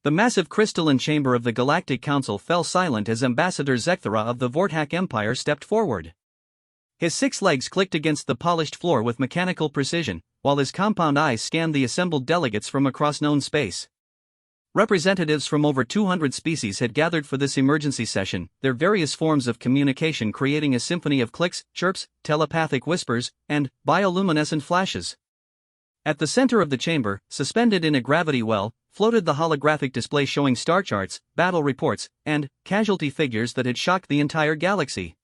The massive crystalline chamber of the Galactic Council fell silent as Ambassador Zekthera of the Vortak Empire stepped forward. His 6 legs clicked against the polished floor with mechanical precision, while his compound eyes scanned the assembled delegates from across known space. Representatives from over 200 species had gathered for this emergency session, their various forms of communication creating a symphony of clicks, chirps, telepathic whispers, and bioluminescent flashes. At the center of the chamber, suspended in a gravity well, floated the holographic display showing star charts, battle reports, and casualty figures that had shocked the entire galaxy.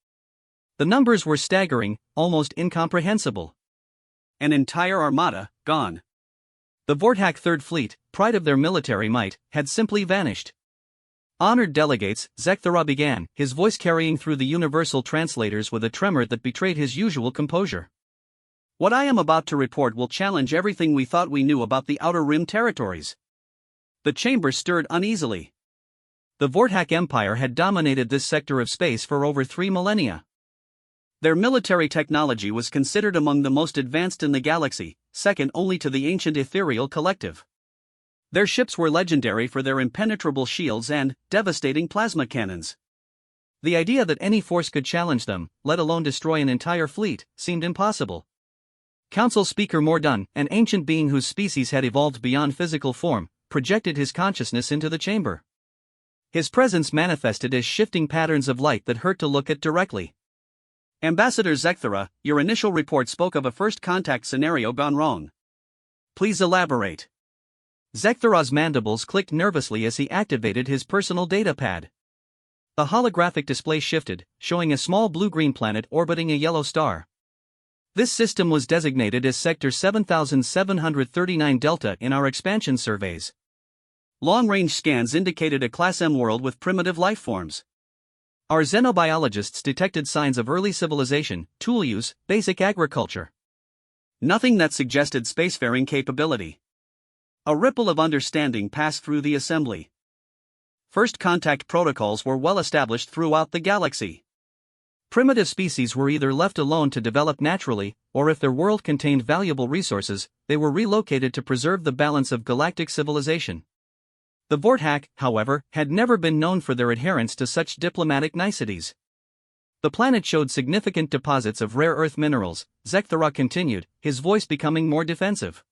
The numbers were staggering, almost incomprehensible. An entire armada, gone. The Vortak Third Fleet, pride of their military might, had simply vanished. Honored delegates, Zekthera began, his voice carrying through the universal translators with a tremor that betrayed his usual composure. What I am about to report will challenge everything we thought we knew about the Outer Rim territories. The chamber stirred uneasily. The Vortak Empire had dominated this sector of space for over 3 millennia. Their military technology was considered among the most advanced in the galaxy, second only to the ancient Ethereal Collective. Their ships were legendary for their impenetrable shields and devastating plasma cannons. The idea that any force could challenge them, let alone destroy an entire fleet, seemed impossible. Council Speaker Mordun, an ancient being whose species had evolved beyond physical form, projected his consciousness into the chamber. His presence manifested as shifting patterns of light that hurt to look at directly. Ambassador Zekthera, your initial report spoke of a first contact scenario gone wrong. Please elaborate. Zekthera's mandibles clicked nervously as he activated his personal data pad. The holographic display shifted, showing a small blue-green planet orbiting a yellow star. This system was designated as Sector 7739 Delta in our expansion surveys. Long-range scans indicated a Class M world with primitive life forms. Our xenobiologists detected signs of early civilization, tool use, basic agriculture. Nothing that suggested spacefaring capability. A ripple of understanding passed through the assembly. First contact protocols were well established throughout the galaxy. Primitive species were either left alone to develop naturally, or if their world contained valuable resources, they were relocated to preserve the balance of galactic civilization. The Vortak, however, had never been known for their adherence to such diplomatic niceties. The planet showed significant deposits of rare earth minerals, Zekthera continued, his voice becoming more defensive.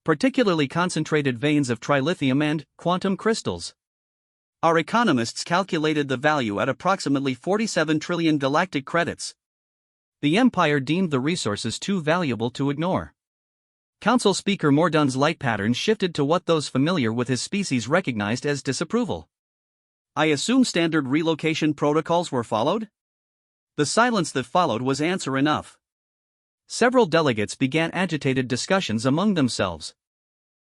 Particularly concentrated veins of trilithium and quantum crystals. Our economists calculated the value at approximately 47 trillion galactic credits. The Empire deemed the resources too valuable to ignore. Council Speaker Mordun's light pattern shifted to what those familiar with his species recognized as disapproval. I assume standard relocation protocols were followed? The silence that followed was answer enough. Several delegates began agitated discussions among themselves.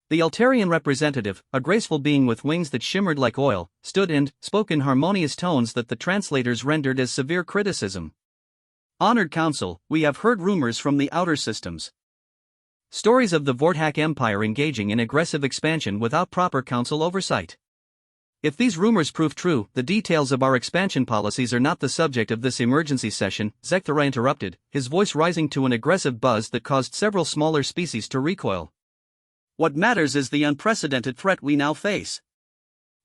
The Altarian representative, a graceful being with wings that shimmered like oil, stood and spoke in harmonious tones that the translators rendered as severe criticism. Honored Council, we have heard rumors from the outer systems. Stories of the Vortak Empire engaging in aggressive expansion without proper council oversight. If these rumors prove true, the details of our expansion policies are not the subject of this emergency session, Zekthera interrupted, his voice rising to an aggressive buzz that caused several smaller species to recoil. What matters is the unprecedented threat we now face.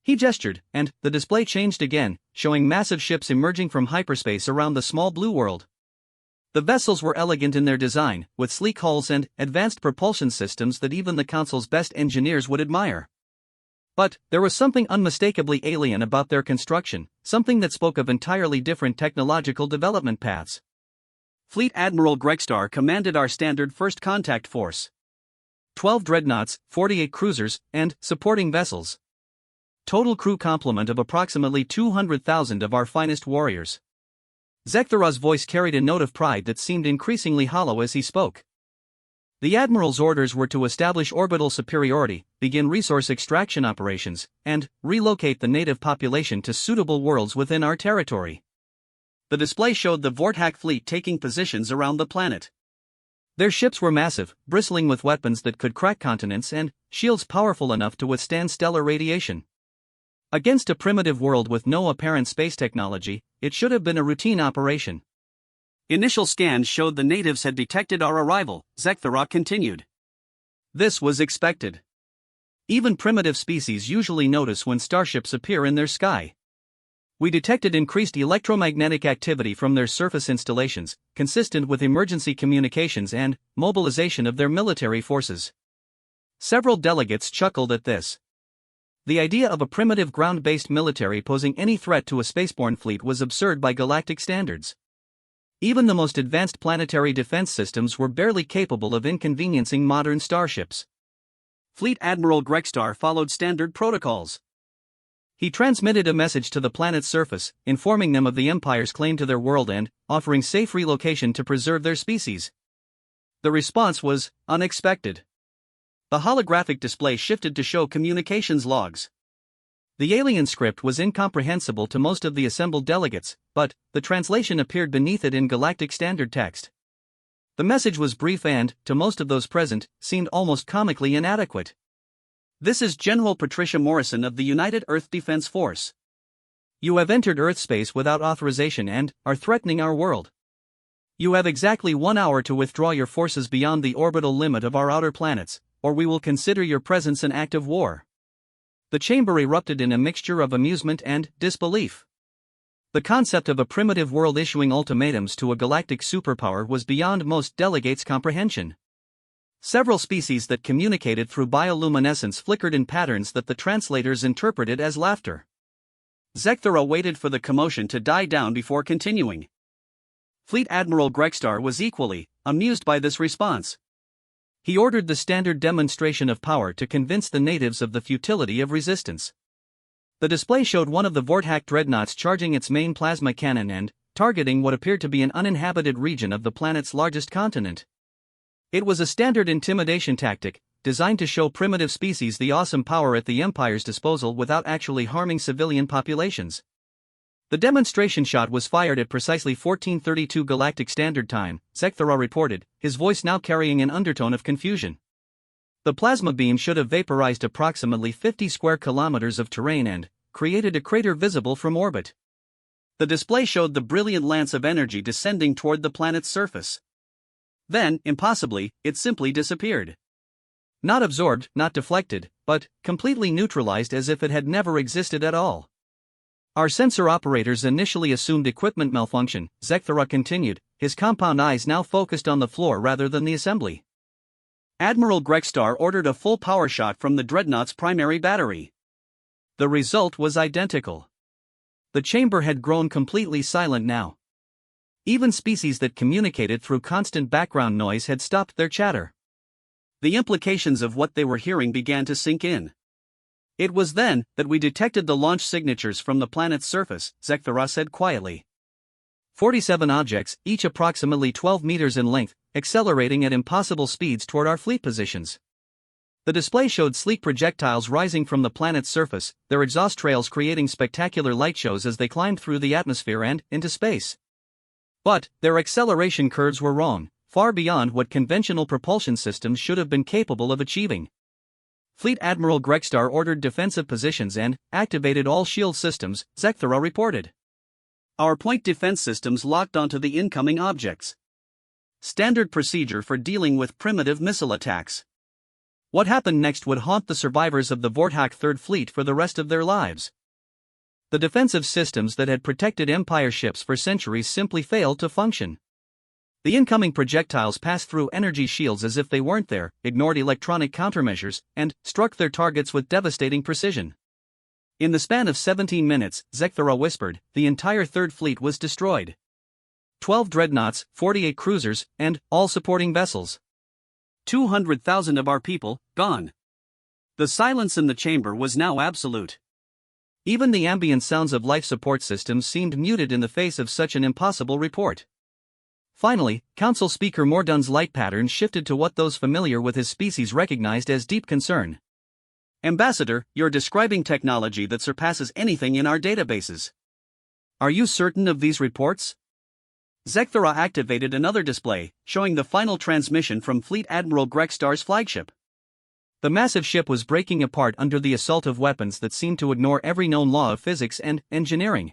He gestured, and the display changed again, showing massive ships emerging from hyperspace around the small blue world. The vessels were elegant in their design, with sleek hulls and advanced propulsion systems that even the Council's best engineers would admire. But there was something unmistakably alien about their construction, something that spoke of entirely different technological development paths. Fleet Admiral Gregstar commanded our standard first contact force. 12 dreadnoughts, 48 cruisers, and supporting vessels. Total crew complement of approximately 200,000 of our finest warriors. Zekthera's voice carried a note of pride that seemed increasingly hollow as he spoke. The Admiral's orders were to establish orbital superiority, begin resource extraction operations, and relocate the native population to suitable worlds within our territory. The display showed the Vortak fleet taking positions around the planet. Their ships were massive, bristling with weapons that could crack continents and shields powerful enough to withstand stellar radiation. Against a primitive world with no apparent space technology, it should have been a routine operation. Initial scans showed the natives had detected our arrival, Zekthera continued. This was expected. Even primitive species usually notice when starships appear in their sky. We detected increased electromagnetic activity from their surface installations, consistent with emergency communications and mobilization of their military forces. Several delegates chuckled at this. The idea of a primitive ground-based military posing any threat to a spaceborne fleet was absurd by galactic standards. Even the most advanced planetary defense systems were barely capable of inconveniencing modern starships. Fleet Admiral Grextar followed standard protocols. He transmitted a message to the planet's surface, informing them of the Empire's claim to their world and offering safe relocation to preserve their species. The response was unexpected. The holographic display shifted to show communications logs. The alien script was incomprehensible to most of the assembled delegates, but the translation appeared beneath it in galactic standard text. The message was brief and, to most of those present, seemed almost comically inadequate. This is General Patricia Morrison of the United Earth Defense Force. You have entered Earth space without authorization and are threatening our world. You have exactly 1 hour to withdraw your forces beyond the orbital limit of our outer planets, or we will consider your presence an act of war. The chamber erupted in a mixture of amusement and disbelief. The concept of a primitive world issuing ultimatums to a galactic superpower was beyond most delegates' comprehension. Several species that communicated through bioluminescence flickered in patterns that the translators interpreted as laughter. Zekthera waited for the commotion to die down before continuing. Fleet Admiral Grextar was equally amused by this response. He ordered the standard demonstration of power to convince the natives of the futility of resistance. The display showed one of the Vorthak dreadnoughts charging its main plasma cannon and targeting what appeared to be an uninhabited region of the planet's largest continent. It was a standard intimidation tactic, designed to show primitive species the awesome power at the Empire's disposal without actually harming civilian populations. The demonstration shot was fired at precisely 14:32 Galactic Standard Time, Zekthera reported, his voice now carrying an undertone of confusion. The plasma beam should have vaporized approximately 50 square kilometers of terrain and created a crater visible from orbit. The display showed the brilliant lance of energy descending toward the planet's surface. Then, impossibly, it simply disappeared. Not absorbed, not deflected, but completely neutralized as if it had never existed at all. Our sensor operators initially assumed equipment malfunction, Zekthera continued, his compound eyes now focused on the floor rather than the assembly. Admiral Grextar ordered a full power shot from the dreadnought's primary battery. The result was identical. The chamber had grown completely silent now. Even species that communicated through constant background noise had stopped their chatter. The implications of what they were hearing began to sink in. It was then that we detected the launch signatures from the planet's surface, Zekthera said quietly. 47 objects, each approximately 12 meters in length, accelerating at impossible speeds toward our fleet positions. The display showed sleek projectiles rising from the planet's surface, their exhaust trails creating spectacular light shows as they climbed through the atmosphere and into space. But their acceleration curves were wrong, far beyond what conventional propulsion systems should have been capable of achieving. Fleet Admiral Grextar ordered defensive positions and activated all shield systems, Zekthera reported. Our point defense systems locked onto the incoming objects. Standard procedure for dealing with primitive missile attacks. What happened next would haunt the survivors of the Vorthak Third Fleet for the rest of their lives. The defensive systems that had protected Empire ships for centuries simply failed to function. The incoming projectiles passed through energy shields as if they weren't there, ignored electronic countermeasures, and struck their targets with devastating precision. In the span of 17 minutes, Zekthera whispered, the entire Third Fleet was destroyed. 12 dreadnoughts, 48 cruisers, and all supporting vessels. 200,000 of our people, gone. The silence in the chamber was now absolute. Even the ambient sounds of life support systems seemed muted in the face of such an impossible report. Finally, Council Speaker Mordun's light pattern shifted to what those familiar with his species recognized as deep concern. Ambassador, you're describing technology that surpasses anything in our databases. Are you certain of these reports? Zekthera activated another display, showing the final transmission from Fleet Admiral Grextar's flagship. The massive ship was breaking apart under the assault of weapons that seemed to ignore every known law of physics and engineering.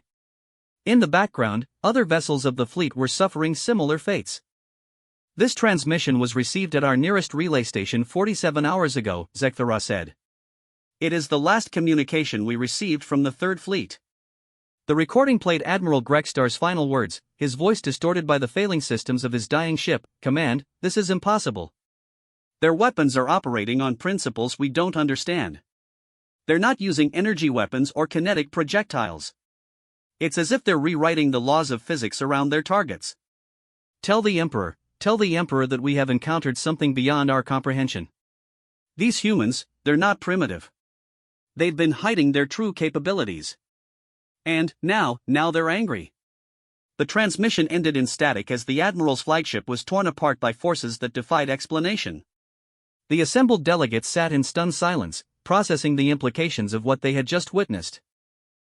In the background, other vessels of the fleet were suffering similar fates. This transmission was received at our nearest relay station 47 hours ago, Zekthera said. It is the last communication we received from the Third Fleet. The recording played Admiral Gregstar's final words, his voice distorted by the failing systems of his dying ship. Command, this is impossible. Their weapons are operating on principles we don't understand. They're not using energy weapons or kinetic projectiles. It's as if they're rewriting the laws of physics around their targets. Tell the Emperor that we have encountered something beyond our comprehension. These humans, they're not primitive. They've been hiding their true capabilities. And, now they're angry. The transmission ended in static as the Admiral's flagship was torn apart by forces that defied explanation. The assembled delegates sat in stunned silence, processing the implications of what they had just witnessed.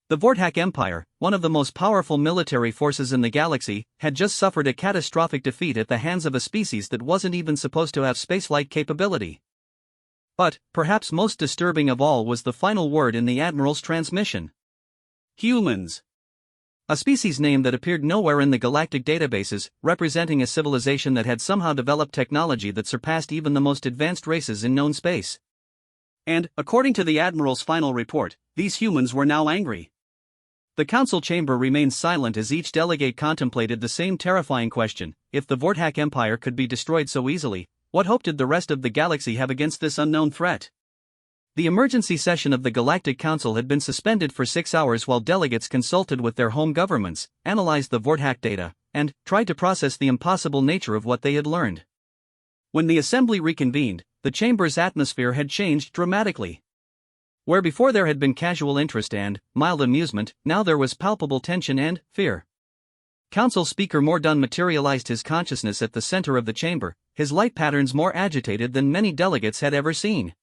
The Vortak Empire, one of the most powerful military forces in the galaxy, had just suffered a catastrophic defeat at the hands of a species that wasn't even supposed to have spaceflight capability. But, perhaps most disturbing of all was the final word in the Admiral's transmission. Humans. A species name that appeared nowhere in the galactic databases, representing a civilization that had somehow developed technology that surpassed even the most advanced races in known space. And, according to the Admiral's final report, these humans were now angry. The council chamber remained silent as each delegate contemplated the same terrifying question: if the Vortak Empire could be destroyed so easily, what hope did the rest of the galaxy have against this unknown threat? The emergency session of the Galactic Council had been suspended for 6 hours while delegates consulted with their home governments, analyzed the Vortak data, and tried to process the impossible nature of what they had learned. When the assembly reconvened, the chamber's atmosphere had changed dramatically. Where before there had been casual interest and mild amusement, now there was palpable tension and fear. Council Speaker Mordun materialized his consciousness at the center of the chamber, his light patterns more agitated than many delegates had ever seen.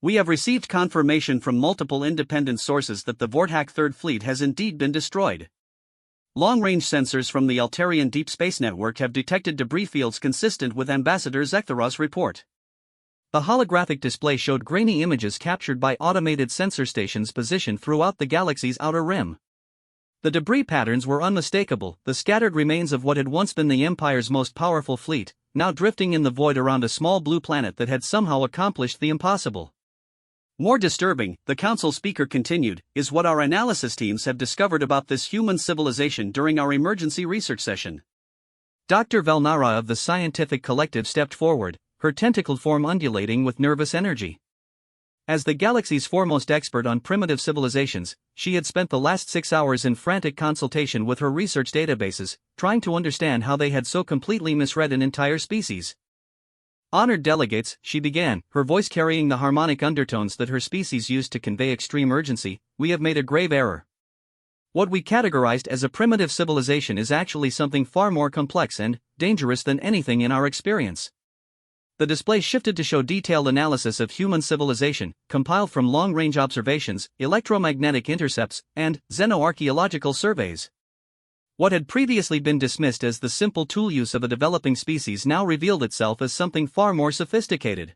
We have received confirmation from multiple independent sources that the Vortak Third Fleet has indeed been destroyed. Long-range sensors from the Altarian Deep Space Network have detected debris fields consistent with Ambassador Zekthara's report. The holographic display showed grainy images captured by automated sensor stations positioned throughout the galaxy's outer rim. The debris patterns were unmistakable, the scattered remains of what had once been the Empire's most powerful fleet, now drifting in the void around a small blue planet that had somehow accomplished the impossible. More disturbing, the council speaker continued, is what our analysis teams have discovered about this human civilization during our emergency research session. Dr. Velnara of the scientific collective stepped forward, her tentacled form undulating with nervous energy. As the galaxy's foremost expert on primitive civilizations, she had spent the last 6 hours in frantic consultation with her research databases, trying to understand how they had so completely misread an entire species. Honored delegates, she began, her voice carrying the harmonic undertones that her species used to convey extreme urgency, we have made a grave error. What we categorized as a primitive civilization is actually something far more complex and dangerous than anything in our experience. The display shifted to show detailed analysis of human civilization, compiled from long-range observations, electromagnetic intercepts, and xenoarchaeological surveys. What had previously been dismissed as the simple tool use of a developing species now revealed itself as something far more sophisticated.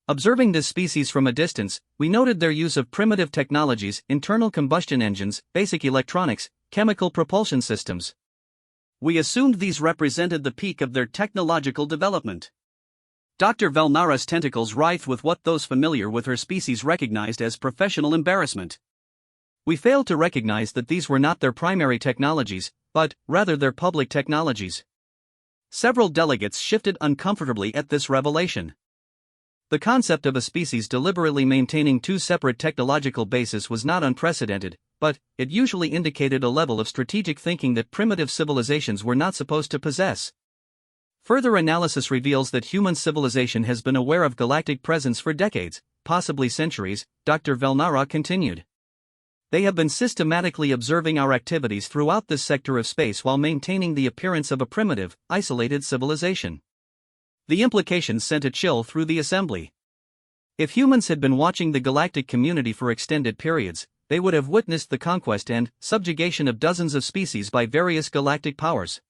Observing this species from a distance, we noted their use of primitive technologies, internal combustion engines, basic electronics, chemical propulsion systems. We assumed these represented the peak of their technological development. Dr. Velnara's tentacles writhed with what those familiar with her species recognized as professional embarrassment. We failed to recognize that these were not their primary technologies, but, rather their public technologies. Several delegates shifted uncomfortably at this revelation. The concept of a species deliberately maintaining two separate technological bases was not unprecedented, but it usually indicated a level of strategic thinking that primitive civilizations were not supposed to possess. Further analysis reveals that human civilization has been aware of galactic presence for decades, possibly centuries, Dr. Velnara continued. They have been systematically observing our activities throughout this sector of space while maintaining the appearance of a primitive, isolated civilization. The implications sent a chill through the assembly. If humans had been watching the galactic community for extended periods, they would have witnessed the conquest and subjugation of dozens of species by various galactic powers.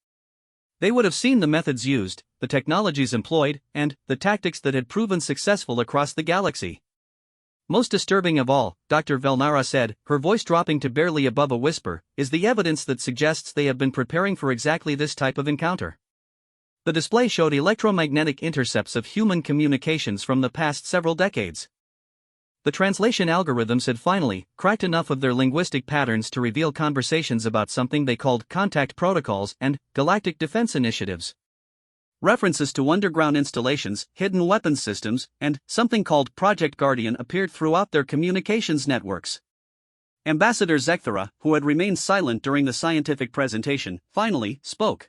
They would have seen the methods used, the technologies employed, and the tactics that had proven successful across the galaxy. Most disturbing of all, Dr. Velnara said, her voice dropping to barely above a whisper, is the evidence that suggests they have been preparing for exactly this type of encounter. The display showed electromagnetic intercepts of human communications from the past several decades. The translation algorithms had finally cracked enough of their linguistic patterns to reveal conversations about something they called contact protocols and galactic defense initiatives. References to underground installations, hidden weapons systems, and something called Project Guardian appeared throughout their communications networks. Ambassador Zekthara, who had remained silent during the scientific presentation, finally spoke.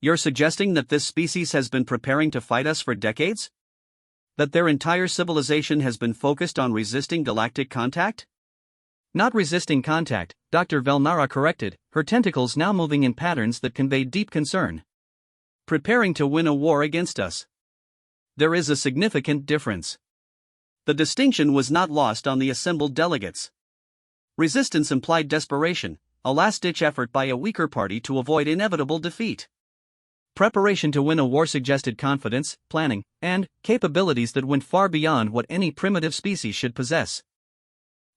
"You're suggesting that this species has been preparing to fight us for decades? That their entire civilization has been focused on resisting galactic contact?" "Not resisting contact," Dr. Velnara corrected, her tentacles now moving in patterns that conveyed deep concern. "Preparing to win a war against us. There is a significant difference." The distinction was not lost on the assembled delegates. Resistance implied desperation, a last-ditch effort by a weaker party to avoid inevitable defeat. Preparation to win a war suggested confidence, planning, and capabilities that went far beyond what any primitive species should possess.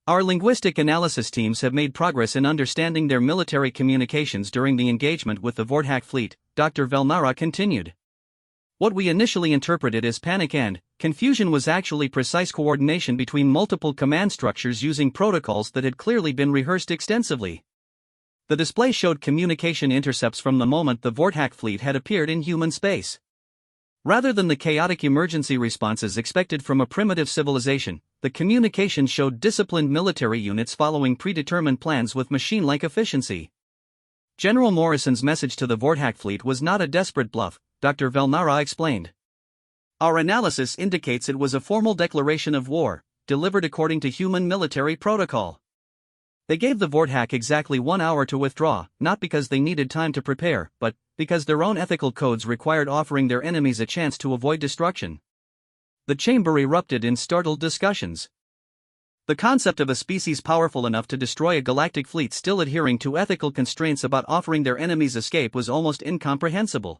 "Our linguistic analysis teams have made progress in understanding their military communications during the engagement with the Vorthak fleet," Dr. Velnara continued. "What we initially interpreted as panic and confusion was actually precise coordination between multiple command structures using protocols that had clearly been rehearsed extensively." The display showed communication intercepts from the moment the Vorthak fleet had appeared in human space. Rather than the chaotic emergency responses expected from a primitive civilization, the communication showed disciplined military units following predetermined plans with machine-like efficiency. General Morrison's message to the Vorthak fleet was not a desperate bluff, Dr. Velnara explained. "Our analysis indicates it was a formal declaration of war, delivered according to human military protocol. They gave the Vorthak exactly 1 hour to withdraw, not because they needed time to prepare, but because their own ethical codes required offering their enemies a chance to avoid destruction." The chamber erupted in startled discussions. The concept of a species powerful enough to destroy a galactic fleet still adhering to ethical constraints about offering their enemies escape was almost incomprehensible.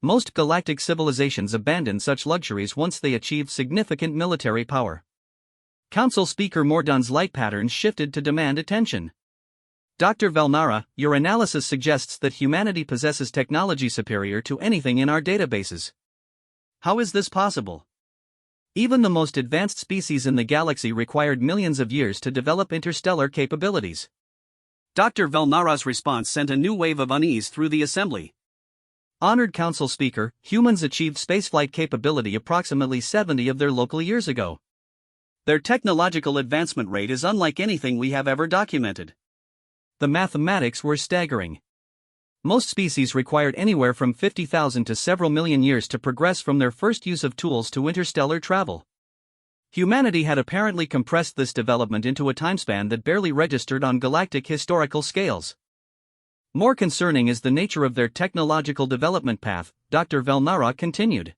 Most galactic civilizations abandoned such luxuries once they achieved significant military power. Council Speaker Mordon's light patterns shifted to demand attention. "Dr. Velnara, your analysis suggests that humanity possesses technology superior to anything in our databases. How is this possible? Even the most advanced species in the galaxy required millions of years to develop interstellar capabilities." Dr. Velnara's response sent a new wave of unease through the assembly. "Honored Council Speaker, humans achieved spaceflight capability approximately 70 of their local years ago. Their technological advancement rate is unlike anything we have ever documented." The mathematics were staggering. Most species required anywhere from 50,000 to several million years to progress from their first use of tools to interstellar travel. Humanity had apparently compressed this development into a timespan that barely registered on galactic historical scales. "More concerning is the nature of their technological development path," Dr. Velnara continued.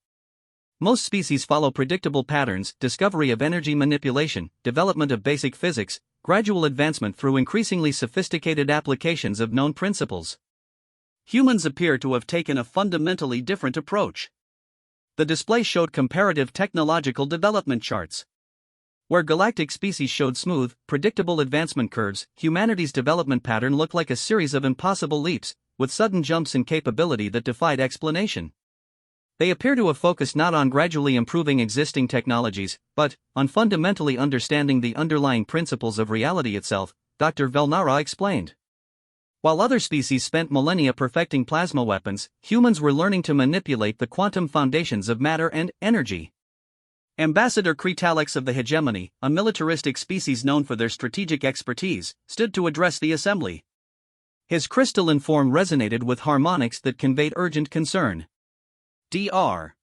"Most species follow predictable patterns: discovery of energy manipulation, development of basic physics, gradual advancement through increasingly sophisticated applications of known principles. Humans appear to have taken a fundamentally different approach." The display showed comparative technological development charts. Where galactic species showed smooth, predictable advancement curves, humanity's development pattern looked like a series of impossible leaps, with sudden jumps in capability that defied explanation. They appear to have focused not on gradually improving existing technologies, but on fundamentally understanding the underlying principles of reality itself, Dr. Velnara explained. While other species spent millennia perfecting plasma weapons, humans were learning to manipulate the quantum foundations of matter and energy. Ambassador Kretalix of the Hegemony, a militaristic species known for their strategic expertise, stood to address the assembly. His crystalline form resonated with harmonics that conveyed urgent concern. "Dr.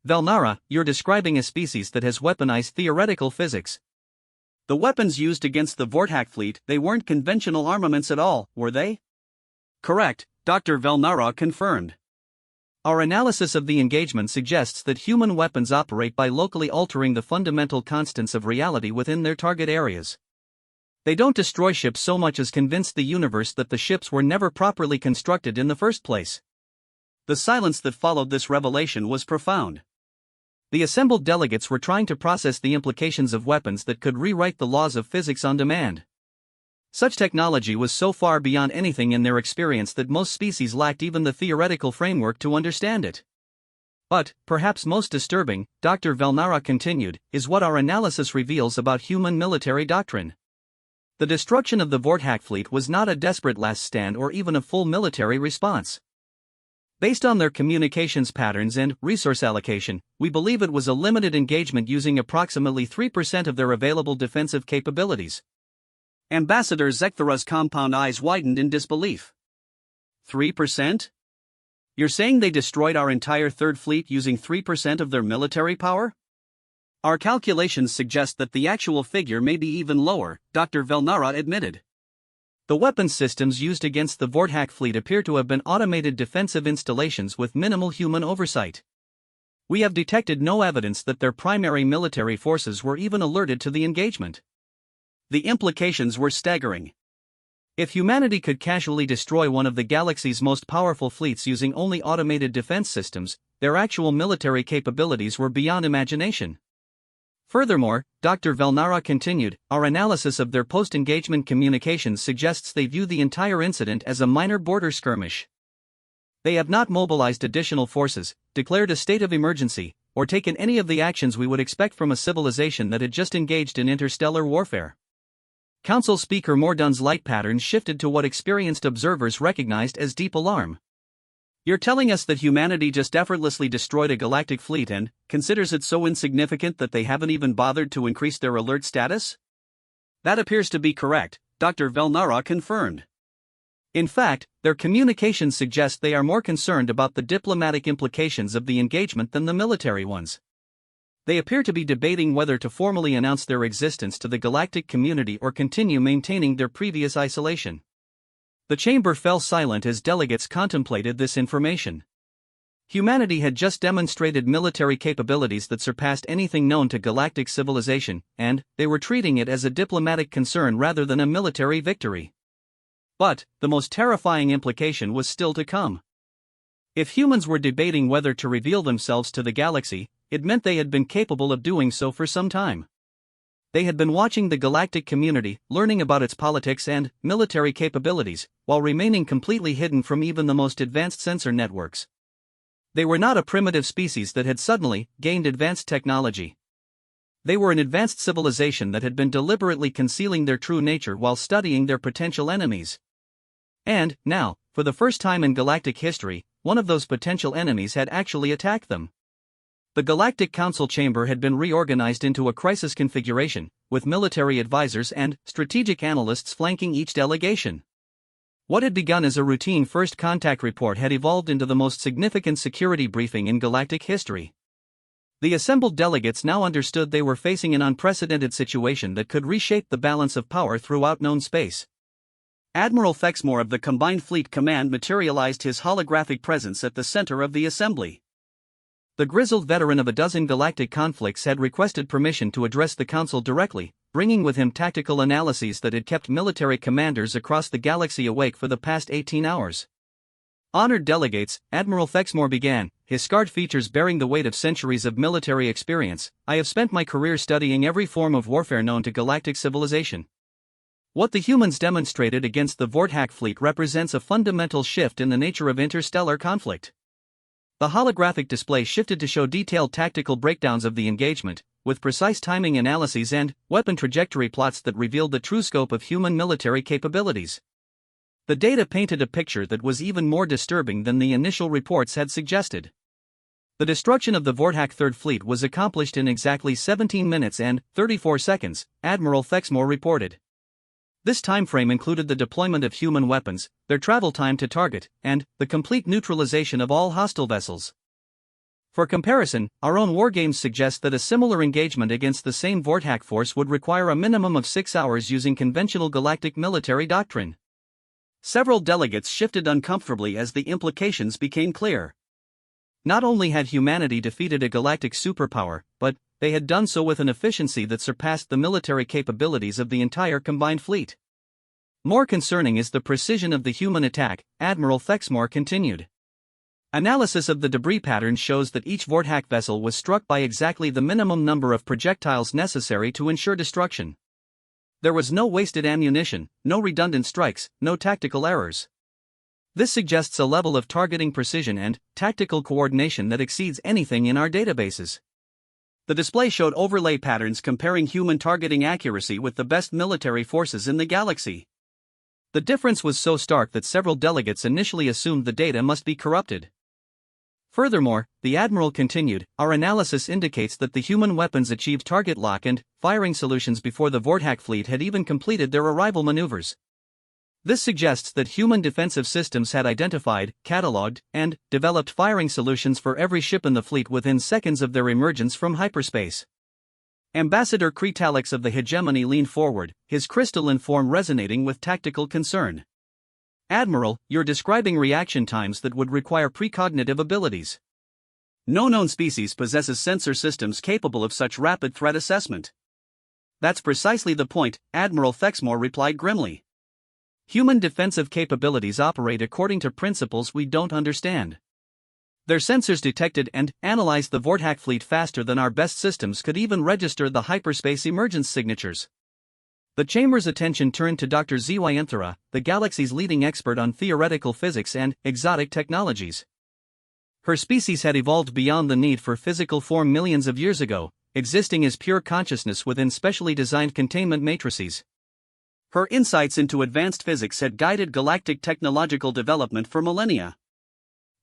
Velnara, you're describing a species that has weaponized theoretical physics. The weapons used against the Vorthak fleet, they weren't conventional armaments at all, were they?" "Correct," Dr. Velnara confirmed. "Our analysis of the engagement suggests that human weapons operate by locally altering the fundamental constants of reality within their target areas. They don't destroy ships so much as convince the universe that the ships were never properly constructed in the first place." The silence that followed this revelation was profound. The assembled delegates were trying to process the implications of weapons that could rewrite the laws of physics on demand. Such technology was so far beyond anything in their experience that most species lacked even the theoretical framework to understand it. But, perhaps most disturbing, Dr. Velnara continued, is what our analysis reveals about human military doctrine. The destruction of the Vorthak fleet was not a desperate last stand or even a full military response. Based on their communications patterns and resource allocation, we believe it was a limited engagement using approximately 3% of their available defensive capabilities. Ambassador Zekthara's compound eyes widened in disbelief. 3%? You're saying they destroyed our entire Third Fleet using 3% of their military power? Our calculations suggest that the actual figure may be even lower, Dr. Velnara admitted. The weapons systems used against the Vorthak fleet appear to have been automated defensive installations with minimal human oversight. We have detected no evidence that their primary military forces were even alerted to the engagement. The implications were staggering. If humanity could casually destroy one of the galaxy's most powerful fleets using only automated defense systems, their actual military capabilities were beyond imagination. Furthermore, Dr. Velnara continued, our analysis of their post-engagement communications suggests they view the entire incident as a minor border skirmish. They have not mobilized additional forces, declared a state of emergency, or taken any of the actions we would expect from a civilization that had just engaged in interstellar warfare. Council Speaker Mordun's light patterns shifted to what experienced observers recognized as deep alarm. You're telling us that humanity just effortlessly destroyed a galactic fleet and considers it so insignificant that they haven't even bothered to increase their alert status? That appears to be correct, Dr. Velnara confirmed. In fact, their communications suggest they are more concerned about the diplomatic implications of the engagement than the military ones. They appear to be debating whether to formally announce their existence to the galactic community or continue maintaining their previous isolation. The chamber fell silent as delegates contemplated this information. Humanity had just demonstrated military capabilities that surpassed anything known to galactic civilization, and they were treating it as a diplomatic concern rather than a military victory. But the most terrifying implication was still to come. If humans were debating whether to reveal themselves to the galaxy, it meant they had been capable of doing so for some time. They had been watching the galactic community, learning about its politics and military capabilities, while remaining completely hidden from even the most advanced sensor networks. They were not a primitive species that had suddenly gained advanced technology. They were an advanced civilization that had been deliberately concealing their true nature while studying their potential enemies. And, now, for the first time in galactic history, one of those potential enemies had actually attacked them. The Galactic Council chamber had been reorganized into a crisis configuration, with military advisors and strategic analysts flanking each delegation. What had begun as a routine first contact report had evolved into the most significant security briefing in galactic history. The assembled delegates now understood they were facing an unprecedented situation that could reshape the balance of power throughout known space. Admiral Fexmore of the Combined Fleet Command materialized his holographic presence at the center of the assembly. The grizzled veteran of a dozen galactic conflicts had requested permission to address the Council directly, bringing with him tactical analyses that had kept military commanders across the galaxy awake for the past 18 hours. Honored delegates, Admiral Fexmore began, his scarred features bearing the weight of centuries of military experience. I have spent my career studying every form of warfare known to galactic civilization. What the humans demonstrated against the Vorthak fleet represents a fundamental shift in the nature of interstellar conflict. The holographic display shifted to show detailed tactical breakdowns of the engagement, with precise timing analyses and weapon trajectory plots that revealed the true scope of human military capabilities. The data painted a picture that was even more disturbing than the initial reports had suggested. The destruction of the Vorthak Third Fleet was accomplished in exactly 17 minutes and 34 seconds, Admiral Fexmore reported. This timeframe included the deployment of human weapons, their travel time to target, and the complete neutralization of all hostile vessels. For comparison, our own wargames suggest that a similar engagement against the same Vorthak force would require a minimum of 6 hours using conventional galactic military doctrine. Several delegates shifted uncomfortably as the implications became clear. Not only had humanity defeated a galactic superpower, but they had done so with an efficiency that surpassed the military capabilities of the entire combined fleet. More concerning is the precision of the human attack, Admiral Fexmore continued. Analysis of the debris pattern shows that each Vorthak vessel was struck by exactly the minimum number of projectiles necessary to ensure destruction. There was no wasted ammunition, no redundant strikes, no tactical errors. This suggests a level of targeting precision and tactical coordination that exceeds anything in our databases. The display showed overlay patterns comparing human targeting accuracy with the best military forces in the galaxy. The difference was so stark that several delegates initially assumed the data must be corrupted. Furthermore, the Admiral continued, our analysis indicates that the human weapons achieved target lock and firing solutions before the Vortak fleet had even completed their arrival maneuvers. This suggests that human defensive systems had identified, catalogued, and developed firing solutions for every ship in the fleet within seconds of their emergence from hyperspace. Ambassador Kretalix of the Hegemony leaned forward, his crystalline form resonating with tactical concern. Admiral, you're describing reaction times that would require precognitive abilities. No known species possesses sensor systems capable of such rapid threat assessment. That's precisely the point, Admiral Thexmore replied grimly. Human defensive capabilities operate according to principles we don't understand. Their sensors detected and analyzed the Vortak fleet faster than our best systems could even register the hyperspace emergence signatures. The Chamber's attention turned to Dr. Zyantara, the galaxy's leading expert on theoretical physics and exotic technologies. Her species had evolved beyond the need for physical form millions of years ago, existing as pure consciousness within specially designed containment matrices. Her insights into advanced physics had guided galactic technological development for millennia.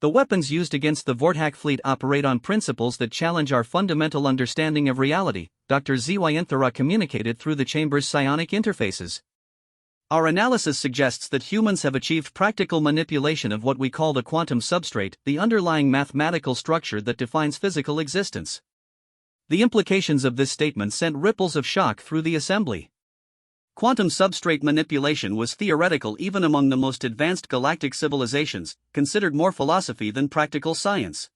The weapons used against the Vortak fleet operate on principles that challenge our fundamental understanding of reality, Dr. Zyantara communicated through the Chamber's psionic interfaces. Our analysis suggests that humans have achieved practical manipulation of what we call the quantum substrate, the underlying mathematical structure that defines physical existence. The implications of this statement sent ripples of shock through the assembly. Quantum substrate manipulation was theoretical even among the most advanced galactic civilizations, considered more philosophy than practical science.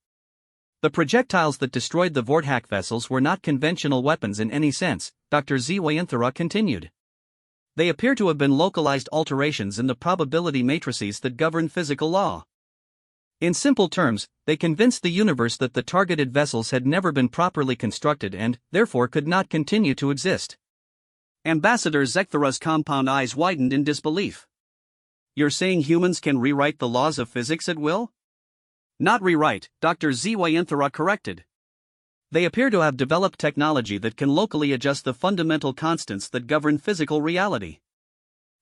The projectiles that destroyed the Vortak vessels were not conventional weapons in any sense, Dr. Zyantara continued. They appear to have been localized alterations in the probability matrices that govern physical law. In simple terms, they convinced the universe that the targeted vessels had never been properly constructed and, therefore, could not continue to exist. Ambassador Zekthara's compound eyes widened in disbelief. You're saying humans can rewrite the laws of physics at will? Not rewrite, Dr. Zyantara corrected. They appear to have developed technology that can locally adjust the fundamental constants that govern physical reality.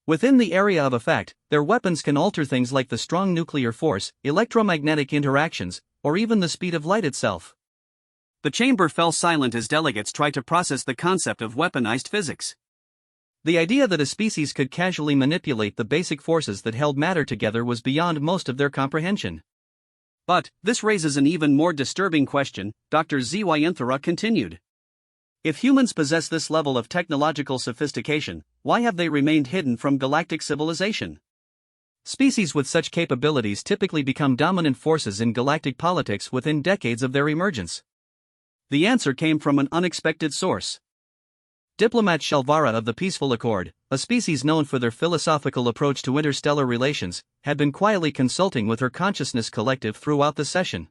Within the area of effect, their weapons can alter things like the strong nuclear force, electromagnetic interactions, or even the speed of light itself. The chamber fell silent as delegates tried to process the concept of weaponized physics. The idea that a species could casually manipulate the basic forces that held matter together was beyond most of their comprehension. But, this raises an even more disturbing question, Dr. Zyantara continued. If humans possess this level of technological sophistication, why have they remained hidden from galactic civilization? Species with such capabilities typically become dominant forces in galactic politics within decades of their emergence. The answer came from an unexpected source. Diplomat Shelvara of the Peaceful Accord, a species known for their philosophical approach to interstellar relations, had been quietly consulting with her consciousness collective throughout the session.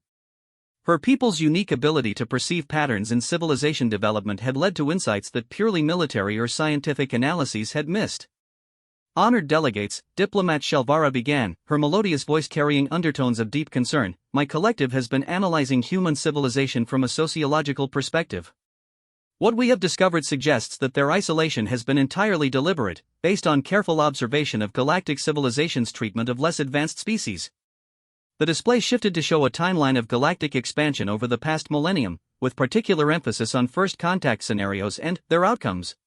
Her people's unique ability to perceive patterns in civilization development had led to insights that purely military or scientific analyses had missed. Honored delegates, Diplomat Shelvara began, her melodious voice carrying undertones of deep concern. My collective has been analyzing human civilization from a sociological perspective. What we have discovered suggests that their isolation has been entirely deliberate, based on careful observation of galactic civilization's treatment of less advanced species. The display shifted to show a timeline of galactic expansion over the past millennium, with particular emphasis on first contact scenarios and their outcomes.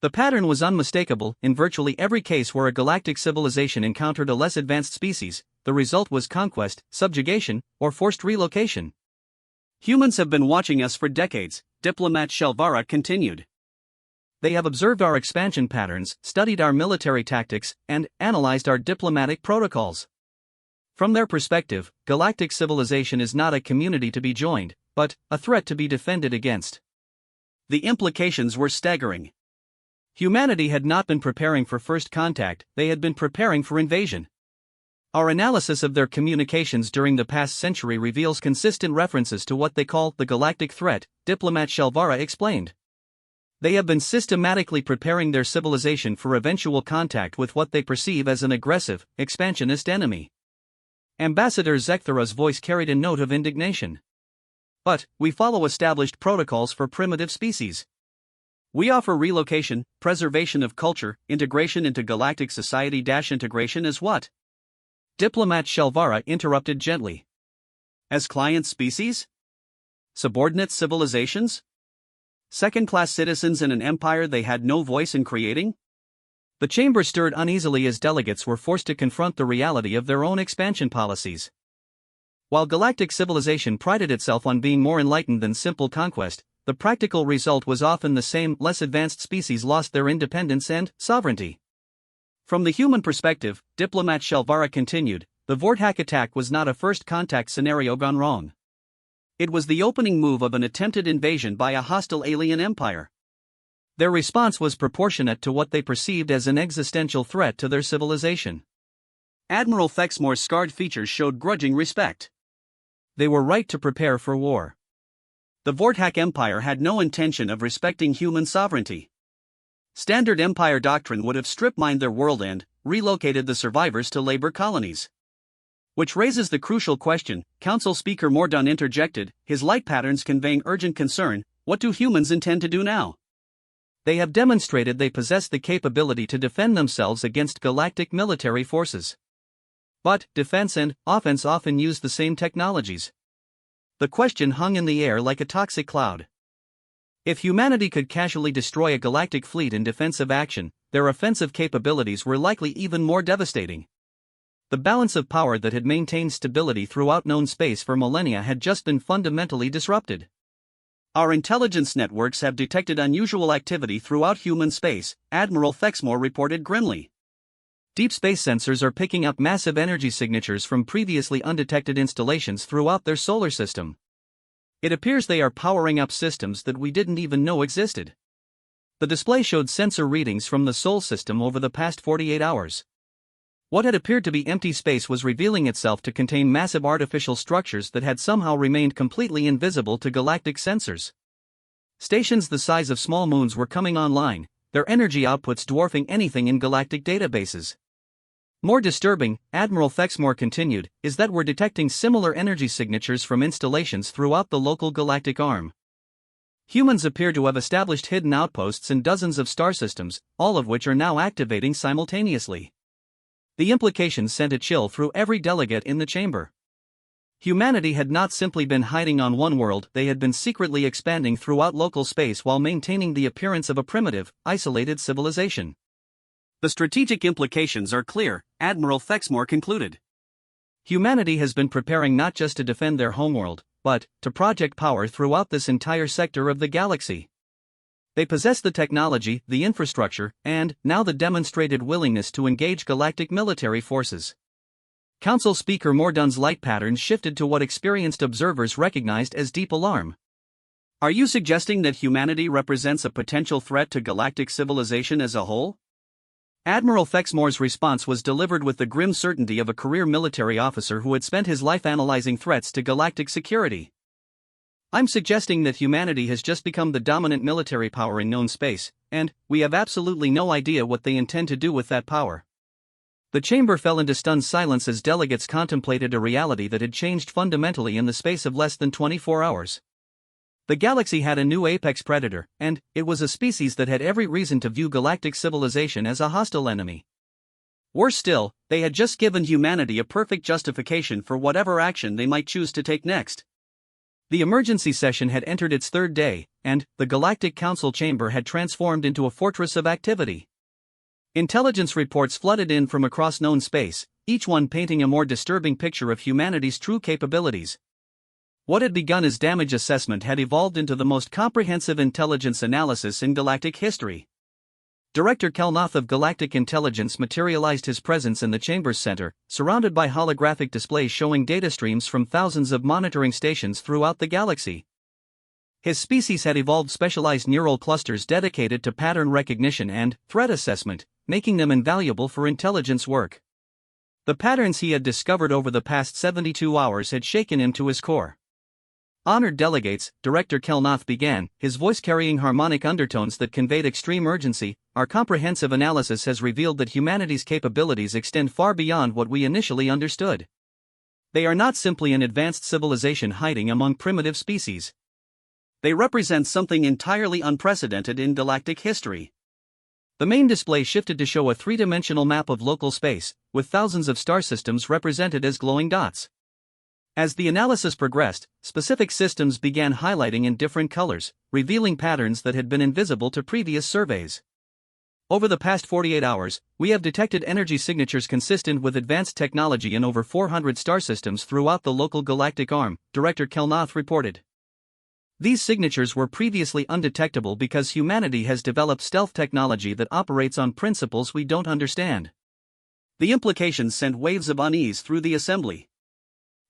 The pattern was unmistakable. In virtually every case where a galactic civilization encountered a less advanced species, the result was conquest, subjugation, or forced relocation. Humans have been watching us for decades, Diplomat Shelvara continued. They have observed our expansion patterns, studied our military tactics, and analyzed our diplomatic protocols. From their perspective, galactic civilization is not a community to be joined, but a threat to be defended against. The implications were staggering. Humanity had not been preparing for first contact, they had been preparing for invasion. Our analysis of their communications during the past century reveals consistent references to what they call the galactic threat, Diplomat Shelvara explained. They have been systematically preparing their civilization for eventual contact with what they perceive as an aggressive, expansionist enemy. Ambassador Zekthara's voice carried a note of indignation. But, we follow established protocols for primitive species. We offer relocation, preservation of culture, integration into galactic society. Integration as what? Diplomat Shelvara interrupted gently. As client species? Subordinate civilizations? Second-class citizens in an empire they had no voice in creating? The chamber stirred uneasily as delegates were forced to confront the reality of their own expansion policies. While galactic civilization prided itself on being more enlightened than simple conquest, the practical result was often the same: less advanced species lost their independence and sovereignty. From the human perspective, Diplomat Shelvara continued, the Vorthak attack was not a first contact scenario gone wrong. It was the opening move of an attempted invasion by a hostile alien empire. Their response was proportionate to what they perceived as an existential threat to their civilization. Admiral Thexmore's scarred features showed grudging respect. They were right to prepare for war. The Vorthak Empire had no intention of respecting human sovereignty. Standard Empire doctrine would have strip-mined their world and relocated the survivors to labor colonies. Which raises the crucial question, Council Speaker Mordun interjected, his light patterns conveying urgent concern, what do humans intend to do now? They have demonstrated they possess the capability to defend themselves against galactic military forces. But defense and offense often use the same technologies. The question hung in the air like a toxic cloud. If humanity could casually destroy a galactic fleet in defensive action, their offensive capabilities were likely even more devastating. The balance of power that had maintained stability throughout known space for millennia had just been fundamentally disrupted. Our intelligence networks have detected unusual activity throughout human space, Admiral Thexmore reported grimly. Deep space sensors are picking up massive energy signatures from previously undetected installations throughout their solar system. It appears they are powering up systems that we didn't even know existed. The display showed sensor readings from the Sol system over the past 48 hours. What had appeared to be empty space was revealing itself to contain massive artificial structures that had somehow remained completely invisible to galactic sensors. Stations the size of small moons were coming online, their energy outputs dwarfing anything in galactic databases. More disturbing, Admiral Thexmore continued, is that we're detecting similar energy signatures from installations throughout the local galactic arm. Humans appear to have established hidden outposts in dozens of star systems, all of which are now activating simultaneously. The implications sent a chill through every delegate in the chamber. Humanity had not simply been hiding on one world, they had been secretly expanding throughout local space while maintaining the appearance of a primitive, isolated civilization. The strategic implications are clear, Admiral Thexmore concluded. Humanity has been preparing not just to defend their homeworld, but to project power throughout this entire sector of the galaxy. They possess the technology, the infrastructure, and, now the demonstrated willingness to engage galactic military forces. Council Speaker Mordun's light patterns shifted to what experienced observers recognized as deep alarm. Are you suggesting that humanity represents a potential threat to galactic civilization as a whole? Admiral Thexmore's response was delivered with the grim certainty of a career military officer who had spent his life analyzing threats to galactic security. I'm suggesting that humanity has just become the dominant military power in known space, and we have absolutely no idea what they intend to do with that power. The chamber fell into stunned silence as delegates contemplated a reality that had changed fundamentally in the space of less than 24 hours. The galaxy had a new apex predator, and it was a species that had every reason to view galactic civilization as a hostile enemy. Worse still, they had just given humanity a perfect justification for whatever action they might choose to take next. The emergency session had entered its third day, and the Galactic Council chamber had transformed into a fortress of activity. Intelligence reports flooded in from across known space, each one painting a more disturbing picture of humanity's true capabilities. What had begun as damage assessment had evolved into the most comprehensive intelligence analysis in galactic history. Director Kelnoth of Galactic Intelligence materialized his presence in the chamber's center, surrounded by holographic displays showing data streams from thousands of monitoring stations throughout the galaxy. His species had evolved specialized neural clusters dedicated to pattern recognition and threat assessment, making them invaluable for intelligence work. The patterns he had discovered over the past 72 hours had shaken him to his core. Honored delegates, Director Kelnoth began, his voice carrying harmonic undertones that conveyed extreme urgency. Our comprehensive analysis has revealed that humanity's capabilities extend far beyond what we initially understood. They are not simply an advanced civilization hiding among primitive species. They represent something entirely unprecedented in galactic history. The main display shifted to show a three-dimensional map of local space, with thousands of star systems represented as glowing dots. As the analysis progressed, specific systems began highlighting in different colors, revealing patterns that had been invisible to previous surveys. Over the past 48 hours, we have detected energy signatures consistent with advanced technology in over 400 star systems throughout the local galactic arm, Director Kelnath reported. These signatures were previously undetectable because humanity has developed stealth technology that operates on principles we don't understand. The implications sent waves of unease through the assembly.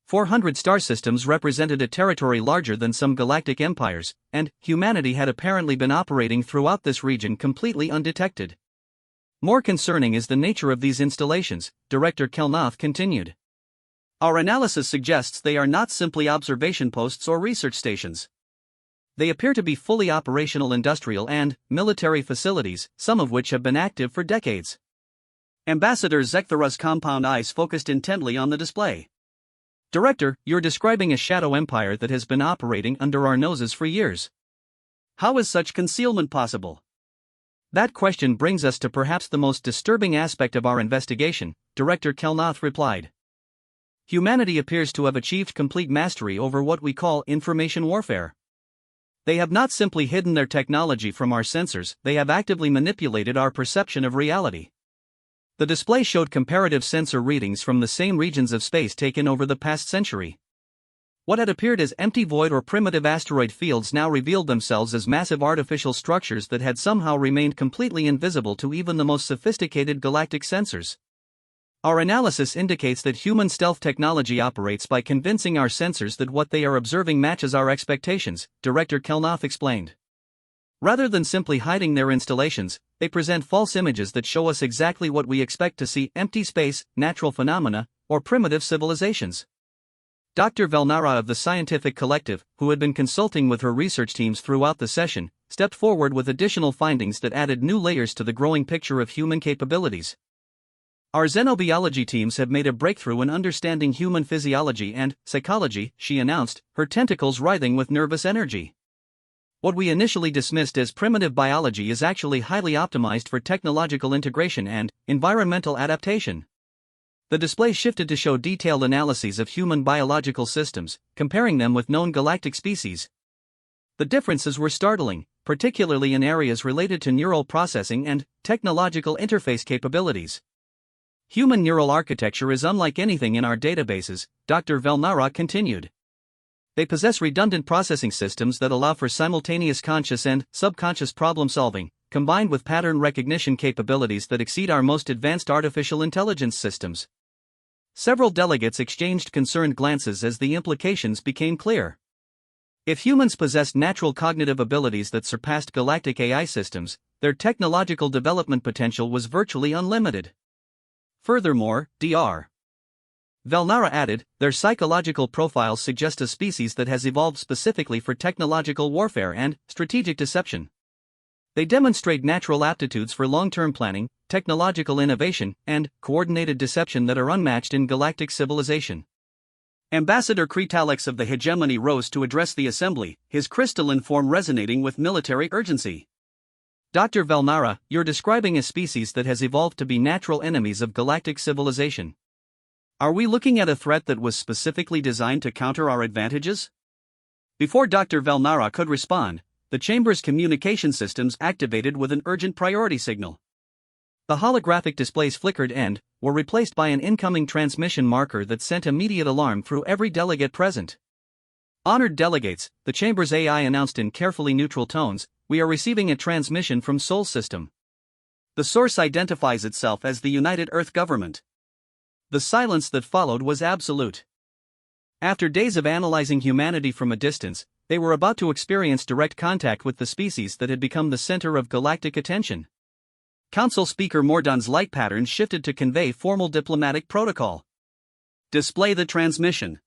400 star systems represented a territory larger than some galactic empires, and humanity had apparently been operating throughout this region completely undetected. More concerning is the nature of these installations, Director Kelnath continued. Our analysis suggests they are not simply observation posts or research stations. They appear to be fully operational industrial and military facilities, some of which have been active for decades. Ambassador Zekthara's compound eyes focused intently on the display. Director, you're describing a shadow empire that has been operating under our noses for years. How is such concealment possible? That question brings us to perhaps the most disturbing aspect of our investigation, Director Kelnath replied. Humanity appears to have achieved complete mastery over what we call information warfare. They have not simply hidden their technology from our sensors, they have actively manipulated our perception of reality. The display showed comparative sensor readings from the same regions of space taken over the past century. What had appeared as empty void or primitive asteroid fields now revealed themselves as massive artificial structures that had somehow remained completely invisible to even the most sophisticated galactic sensors. Our analysis indicates that human stealth technology operates by convincing our sensors that what they are observing matches our expectations, Director Kelnath explained. Rather than simply hiding their installations, they present false images that show us exactly what we expect to see: empty space, natural phenomena, or primitive civilizations. Dr. Velnara of the Scientific Collective, who had been consulting with her research teams throughout the session, stepped forward with additional findings that added new layers to the growing picture of human capabilities. Our xenobiology teams have made a breakthrough in understanding human physiology and psychology, she announced, her tentacles writhing with nervous energy. What we initially dismissed as primitive biology is actually highly optimized for technological integration and environmental adaptation. The display shifted to show detailed analyses of human biological systems, comparing them with known galactic species. The differences were startling, particularly in areas related to neural processing and technological interface capabilities. Human neural architecture is unlike anything in our databases, Dr. Velnara continued. They possess redundant processing systems that allow for simultaneous conscious and subconscious problem solving, combined with pattern recognition capabilities that exceed our most advanced artificial intelligence systems. Several delegates exchanged concerned glances as the implications became clear. If humans possessed natural cognitive abilities that surpassed galactic AI systems, their technological development potential was virtually unlimited. Furthermore, Dr. Velnara added, their psychological profiles suggest a species that has evolved specifically for technological warfare and strategic deception. They demonstrate natural aptitudes for long-term planning, technological innovation, and coordinated deception that are unmatched in galactic civilization. Ambassador Kretalix of the Hegemony rose to address the assembly, his crystalline form resonating with military urgency. Dr. Velnara, you're describing a species that has evolved to be natural enemies of galactic civilization. Are we looking at a threat that was specifically designed to counter our advantages? Before Dr. Velnara could respond, the chamber's communication systems activated with an urgent priority signal. The holographic displays flickered and were replaced by an incoming transmission marker that sent immediate alarm through every delegate present. Honored delegates, the chamber's AI announced in carefully neutral tones, we are receiving a transmission from Sol System. The source identifies itself as the United Earth Government. The silence that followed was absolute. After days of analyzing humanity from a distance, they were about to experience direct contact with the species that had become the center of galactic attention. Council Speaker Mordon's light pattern shifted to convey formal diplomatic protocol. Display the transmission.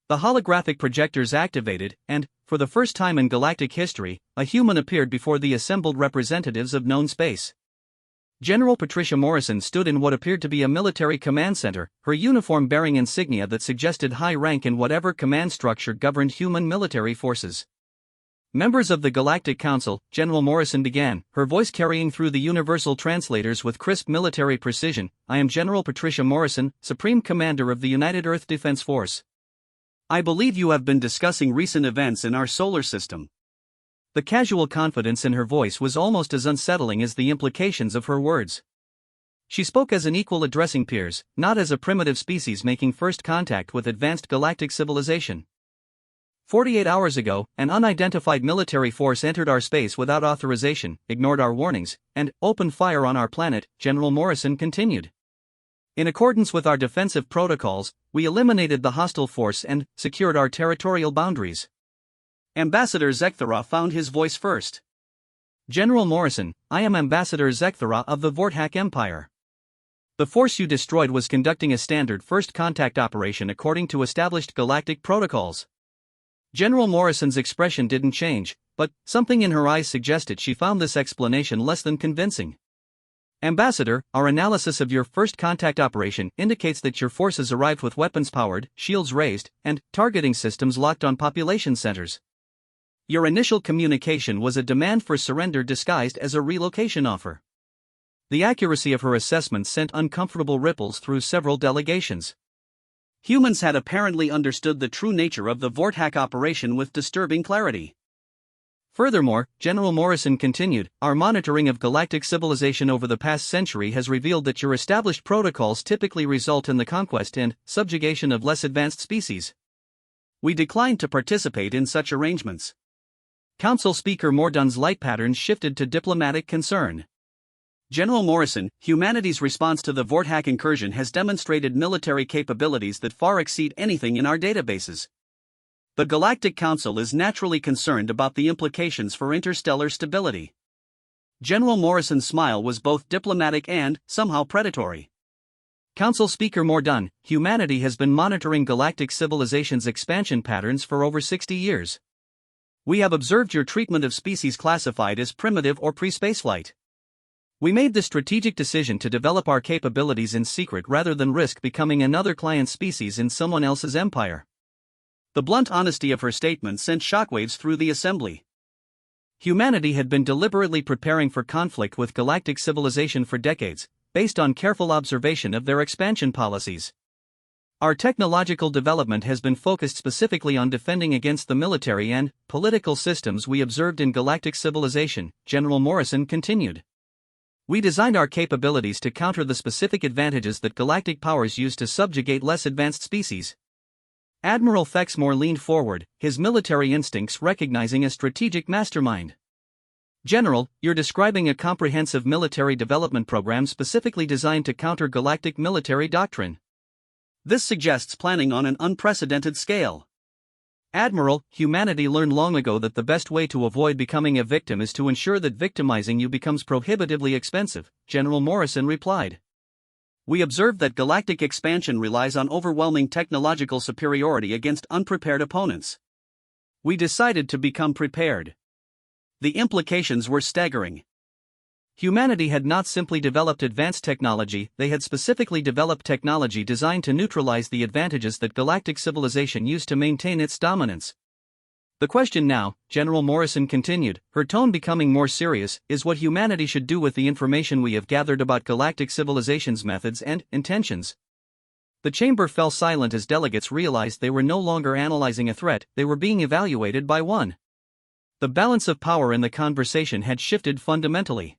The holographic projectors activated, and, for the first time in galactic history, a human appeared before the assembled representatives of known space. General Patricia Morrison stood in what appeared to be a military command center, her uniform bearing insignia that suggested high rank in whatever command structure governed human military forces. Members of the Galactic Council, General Morrison began, her voice carrying through the universal translators with crisp military precision. I am General Patricia Morrison, Supreme Commander of the United Earth Defense Force. I believe you have been discussing recent events in our solar system. The casual confidence in her voice was almost as unsettling as the implications of her words. She spoke as an equal addressing peers, not as a primitive species making first contact with advanced galactic civilization. 48 hours ago, an unidentified military force entered our space without authorization, ignored our warnings, and opened fire on our planet, General Morrison continued. In accordance with our defensive protocols, we eliminated the hostile force and secured our territorial boundaries. Ambassador Zekthara found his voice first. General Morrison, I am Ambassador Zekthara of the Vorthak Empire. The force you destroyed was conducting a standard first contact operation according to established galactic protocols. General Morrison's expression didn't change, but something in her eyes suggested she found this explanation less than convincing. Ambassador, our analysis of your first contact operation indicates that your forces arrived with weapons powered, shields raised, and targeting systems locked on population centers. Your initial communication was a demand for surrender disguised as a relocation offer. The accuracy of her assessment sent uncomfortable ripples through several delegations. Humans had apparently understood the true nature of the Vorthak operation with disturbing clarity. Furthermore, General Morrison continued, our monitoring of galactic civilization over the past century has revealed that your established protocols typically result in the conquest and subjugation of less advanced species. We declined to participate in such arrangements. Council Speaker Mordun's light patterns shifted to diplomatic concern. General Morrison, humanity's response to the Vorthak incursion has demonstrated military capabilities that far exceed anything in our databases. The Galactic Council is naturally concerned about the implications for interstellar stability. General Morrison's smile was both diplomatic and, somehow, predatory. Council Speaker Mordun, humanity has been monitoring galactic civilization's expansion patterns for over 60 years. We have observed your treatment of species classified as primitive or pre-spaceflight. We made the strategic decision to develop our capabilities in secret rather than risk becoming another client species in someone else's empire. The blunt honesty of her statement sent shockwaves through the assembly. Humanity had been deliberately preparing for conflict with galactic civilization for decades, based on careful observation of their expansion policies. Our technological development has been focused specifically on defending against the military and political systems we observed in galactic civilization, General Morrison continued. We designed our capabilities to counter the specific advantages that galactic powers use to subjugate less advanced species. Admiral Thexmore leaned forward, his military instincts recognizing a strategic mastermind. General, you're describing a comprehensive military development program specifically designed to counter galactic military doctrine. This suggests planning on an unprecedented scale. Admiral, humanity learned long ago that the best way to avoid becoming a victim is to ensure that victimizing you becomes prohibitively expensive, General Morrison replied. We observed that galactic expansion relies on overwhelming technological superiority against unprepared opponents. We decided to become prepared. The implications were staggering. Humanity had not simply developed advanced technology, they had specifically developed technology designed to neutralize the advantages that galactic civilization used to maintain its dominance. The question now, General Morrison continued, her tone becoming more serious, is what humanity should do with the information we have gathered about galactic civilization's methods and intentions. The chamber fell silent as delegates realized they were no longer analyzing a threat, they were being evaluated by one. The balance of power in the conversation had shifted fundamentally.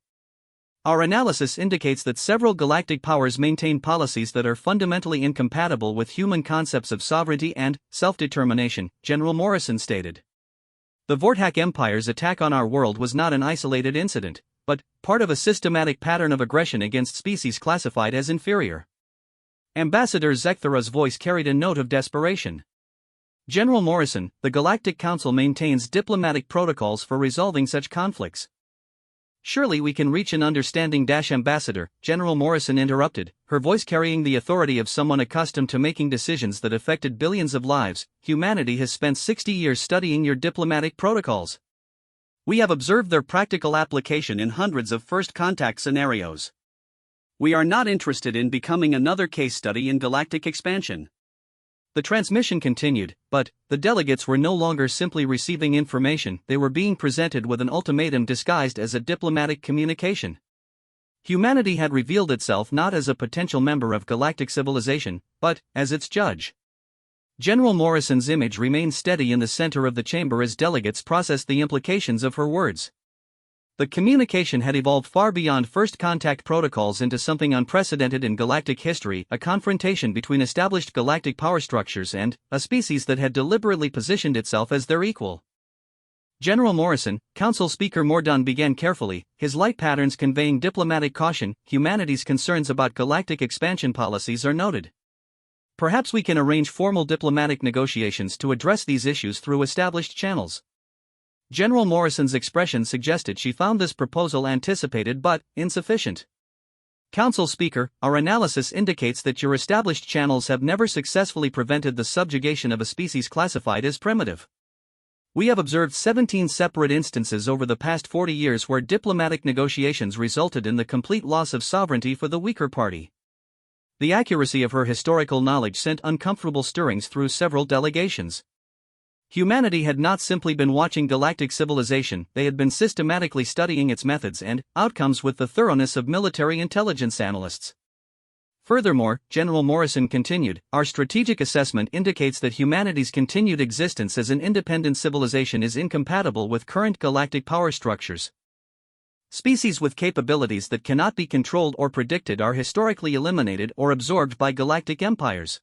Our analysis indicates that several galactic powers maintain policies that are fundamentally incompatible with human concepts of sovereignty and self-determination, General Morrison stated. The Vorthak Empire's attack on our world was not an isolated incident, but part of a systematic pattern of aggression against species classified as inferior. Ambassador Zekthara's voice carried a note of desperation. General Morrison, the Galactic Council maintains diplomatic protocols for resolving such conflicts. Surely we can reach an understanding. Ambassador, General Morrison interrupted, her voice carrying the authority of someone accustomed to making decisions that affected billions of lives. Humanity has spent 60 years studying your diplomatic protocols. We have observed their practical application in hundreds of first contact scenarios. We are not interested in becoming another case study in galactic expansion. The transmission continued, but the delegates were no longer simply receiving information, they were being presented with an ultimatum disguised as a diplomatic communication. Humanity had revealed itself not as a potential member of galactic civilization, but as its judge. General Morrison's image remained steady in the center of the chamber as delegates processed the implications of her words. The communication had evolved far beyond first contact protocols into something unprecedented in galactic history, a confrontation between established galactic power structures and a species that had deliberately positioned itself as their equal. General Morrison, Council Speaker Mordaunt began carefully, his light patterns conveying diplomatic caution. Humanity's concerns about galactic expansion policies are noted. Perhaps we can arrange formal diplomatic negotiations to address these issues through established channels. General Morrison's expression suggested she found this proposal anticipated but insufficient. Council Speaker, our analysis indicates that your established channels have never successfully prevented the subjugation of a species classified as primitive. We have observed 17 separate instances over the past 40 years where diplomatic negotiations resulted in the complete loss of sovereignty for the weaker party. The accuracy of her historical knowledge sent uncomfortable stirrings through several delegations. Humanity had not simply been watching galactic civilization, they had been systematically studying its methods and outcomes with the thoroughness of military intelligence analysts. Furthermore, General Morrison continued, our strategic assessment indicates that humanity's continued existence as an independent civilization is incompatible with current galactic power structures. Species with capabilities that cannot be controlled or predicted are historically eliminated or absorbed by galactic empires.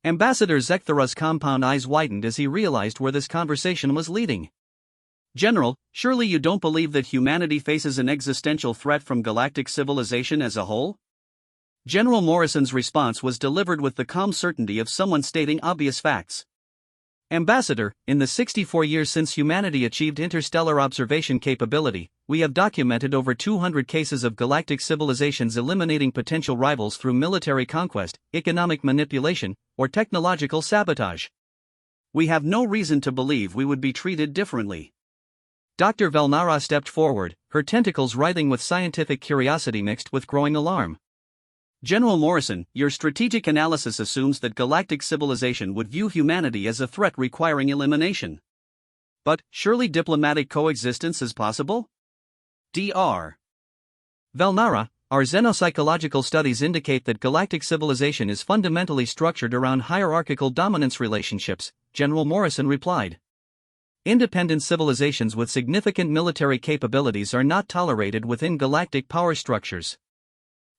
Ambassador Zekthara's compound eyes widened as he realized where this conversation was leading. General, surely you don't believe that humanity faces an existential threat from galactic civilization as a whole? General Morrison's response was delivered with the calm certainty of someone stating obvious facts. Ambassador, in the 64 years since humanity achieved interstellar observation capability, we have documented over 200 cases of galactic civilizations eliminating potential rivals through military conquest, economic manipulation, or technological sabotage. We have no reason to believe we would be treated differently. Dr. Valnara stepped forward, her tentacles writhing with scientific curiosity mixed with growing alarm. General Morrison, your strategic analysis assumes that galactic civilization would view humanity as a threat requiring elimination. But surely diplomatic coexistence is possible? Dr. Valnara, our xenopsychological studies indicate that galactic civilization is fundamentally structured around hierarchical dominance relationships, General Morrison replied. Independent civilizations with significant military capabilities are not tolerated within galactic power structures.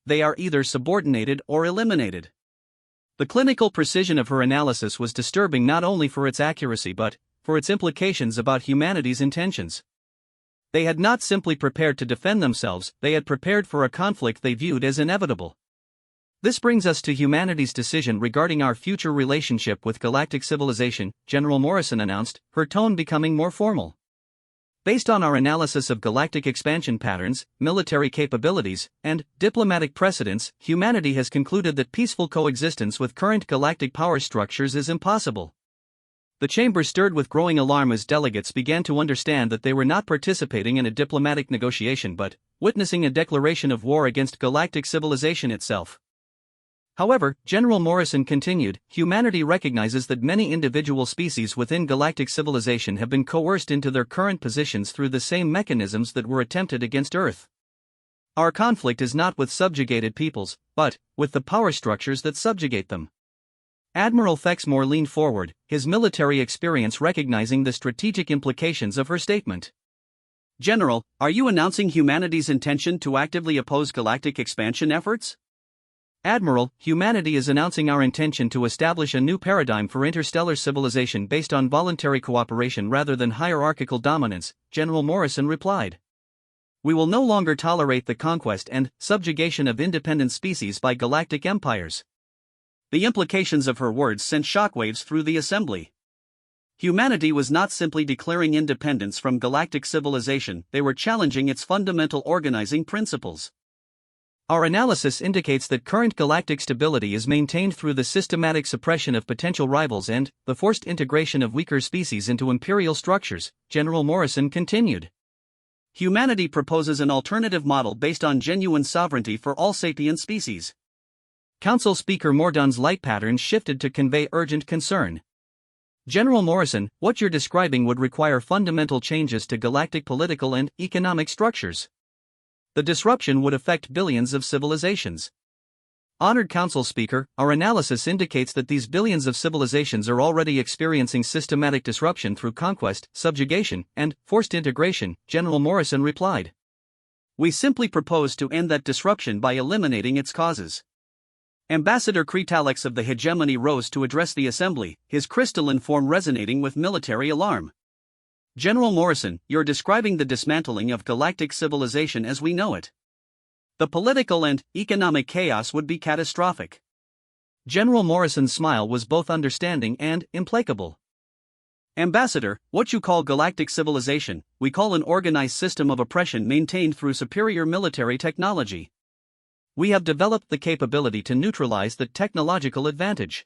They are either subordinated or eliminated. The clinical precision of her analysis was disturbing not only for its accuracy but for its implications about humanity's intentions. They had not simply prepared to defend themselves, they had prepared for a conflict they viewed as inevitable. This brings us to humanity's decision regarding our future relationship with galactic civilization, General Morrison announced, her tone becoming more formal. Based on our analysis of galactic expansion patterns, military capabilities, and diplomatic precedents, humanity has concluded that peaceful coexistence with current galactic power structures is impossible. The chamber stirred with growing alarm as delegates began to understand that they were not participating in a diplomatic negotiation but witnessing a declaration of war against galactic civilization itself. However, General Morrison continued, humanity recognizes that many individual species within galactic civilization have been coerced into their current positions through the same mechanisms that were attempted against Earth. Our conflict is not with subjugated peoples, but with the power structures that subjugate them. Admiral Thexmore leaned forward, his military experience recognizing the strategic implications of her statement. General, are you announcing humanity's intention to actively oppose galactic expansion efforts? Admiral, humanity is announcing our intention to establish a new paradigm for interstellar civilization based on voluntary cooperation rather than hierarchical dominance, General Morrison replied. We will no longer tolerate the conquest and subjugation of independent species by galactic empires. The implications of her words sent shockwaves through the assembly. Humanity was not simply declaring independence from galactic civilization, they were challenging its fundamental organizing principles. Our analysis indicates that current galactic stability is maintained through the systematic suppression of potential rivals and the forced integration of weaker species into imperial structures, General Morrison continued. humanity proposes an alternative model based on genuine sovereignty for all sapient species. Council Speaker Mordaunt's light patterns shifted to convey urgent concern. General Morrison, what you're describing would require fundamental changes to galactic political and economic structures. The disruption would affect billions of civilizations. Honored Council Speaker, our analysis indicates that these billions of civilizations are already experiencing systematic disruption through conquest, subjugation, and forced integration, General Morrison replied. We simply propose to end that disruption by eliminating its causes. Ambassador Kretalix of the Hegemony rose to address the assembly, his crystalline form resonating with military alarm. General Morrison, you're describing the dismantling of galactic civilization as we know it. The political and economic chaos would be catastrophic. General Morrison's smile was both understanding and implacable. Ambassador, what you call galactic civilization, we call an organized system of oppression maintained through superior military technology. We have developed the capability to neutralize the technological advantage.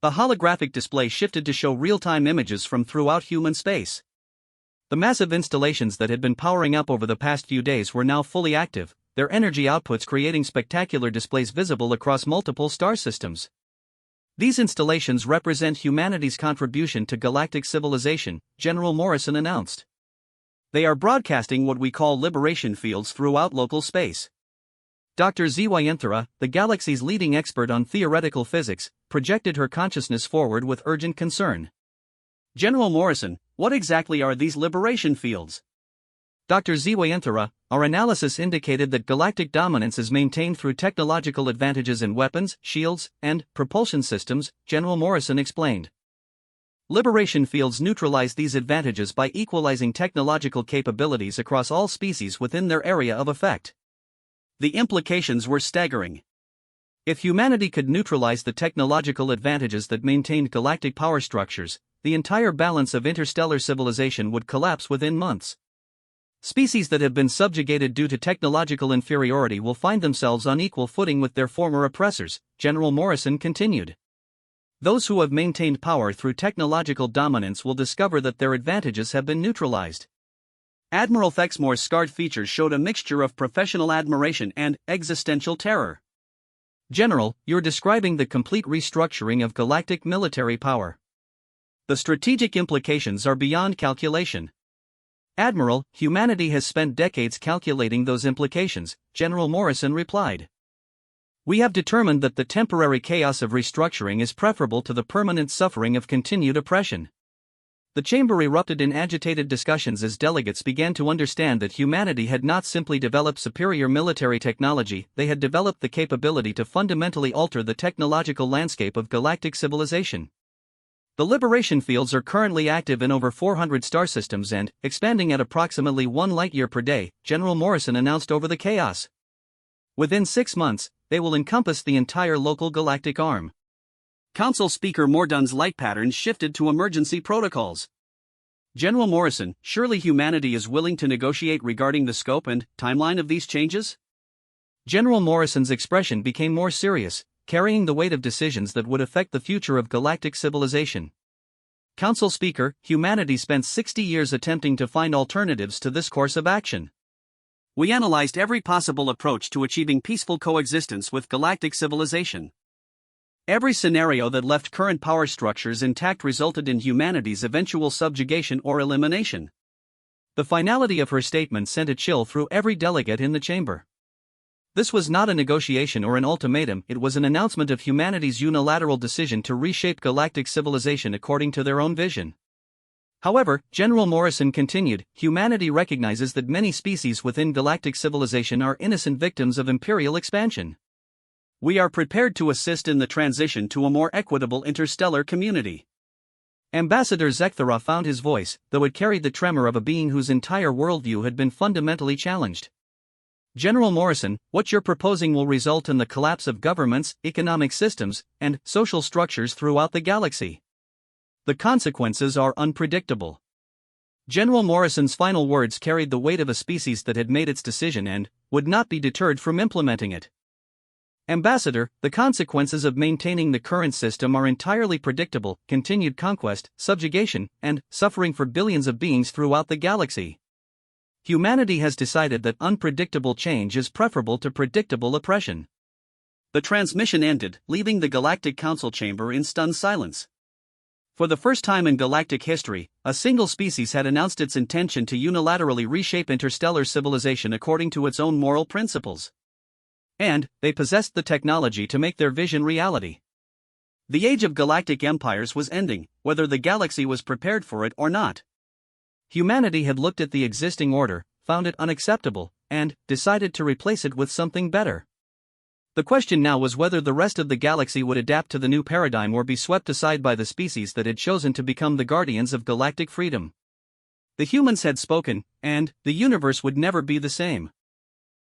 The holographic display shifted to show real-time images from throughout human space. The massive installations that had been powering up over the past few days were now fully active, their energy outputs creating spectacular displays visible across multiple star systems. These installations represent humanity's contribution to galactic civilization, General Morrison announced. They are broadcasting what we call liberation fields throughout local space. Dr. Zyanthara, the galaxy's leading expert on theoretical physics, projected her consciousness forward with urgent concern. General Morrison, what exactly are these liberation fields? Dr. Zyanthara, our analysis indicated that galactic dominance is maintained through technological advantages in weapons, shields, and propulsion systems, General Morrison explained. Liberation fields neutralize these advantages by equalizing technological capabilities across all species within their area of effect. The implications were staggering. If humanity could neutralize the technological advantages that maintained galactic power structures, the entire balance of interstellar civilization would collapse within months. Species that have been subjugated due to technological inferiority will find themselves on equal footing with their former oppressors, General Morrison continued. Those who have maintained power through technological dominance will discover that their advantages have been neutralized. Admiral Thexmore's scarred features showed a mixture of professional admiration and existential terror. General, you're describing the complete restructuring of galactic military power. The strategic implications are beyond calculation. Admiral, humanity has spent decades calculating those implications, General Morrison replied. We have determined that the temporary chaos of restructuring is preferable to the permanent suffering of continued oppression. The chamber erupted in agitated discussions as delegates began to understand that humanity had not simply developed superior military technology, they had developed the capability to fundamentally alter the technological landscape of galactic civilization. The liberation fields are currently active in over 400 star systems and expanding at approximately 1 light-year per day, General Morrison announced over the chaos. Within 6 months, they will encompass the entire local galactic arm. Council Speaker Mordaunt's light patterns shifted to emergency protocols. General Morrison, surely humanity is willing to negotiate regarding the scope and timeline of these changes? General Morrison's expression became more serious, carrying the weight of decisions that would affect the future of galactic civilization. Council Speaker, humanity spent 60 years attempting to find alternatives to this course of action. We analyzed every possible approach to achieving peaceful coexistence with galactic civilization. Every scenario that left current power structures intact resulted in humanity's eventual subjugation or elimination. The finality of her statement sent a chill through every delegate in the chamber. This was not a negotiation or an ultimatum, it was an announcement of humanity's unilateral decision to reshape galactic civilization according to their own vision. However, General Morrison continued, humanity recognizes that many species within galactic civilization are innocent victims of imperial expansion. We are prepared to assist in the transition to a more equitable interstellar community. Ambassador Zekthara found his voice, though it carried the tremor of a being whose entire worldview had been fundamentally challenged. General Morrison, what you're proposing will result in the collapse of governments, economic systems, and social structures throughout the galaxy. The consequences are unpredictable. General Morrison's final words carried the weight of a species that had made its decision and would not be deterred from implementing it. Ambassador, the consequences of maintaining the current system are entirely predictable, continued conquest, subjugation, and suffering for billions of beings throughout the galaxy. Humanity has decided that unpredictable change is preferable to predictable oppression. The transmission ended, leaving the Galactic Council chamber in stunned silence. For the first time in galactic history, a single species had announced its intention to unilaterally reshape interstellar civilization according to its own moral principles. And they possessed the technology to make their vision reality. The age of galactic empires was ending, whether the galaxy was prepared for it or not. Humanity had looked at the existing order, found it unacceptable, and decided to replace it with something better. The question now was whether the rest of the galaxy would adapt to the new paradigm or be swept aside by the species that had chosen to become the guardians of galactic freedom. The humans had spoken, and the universe would never be the same.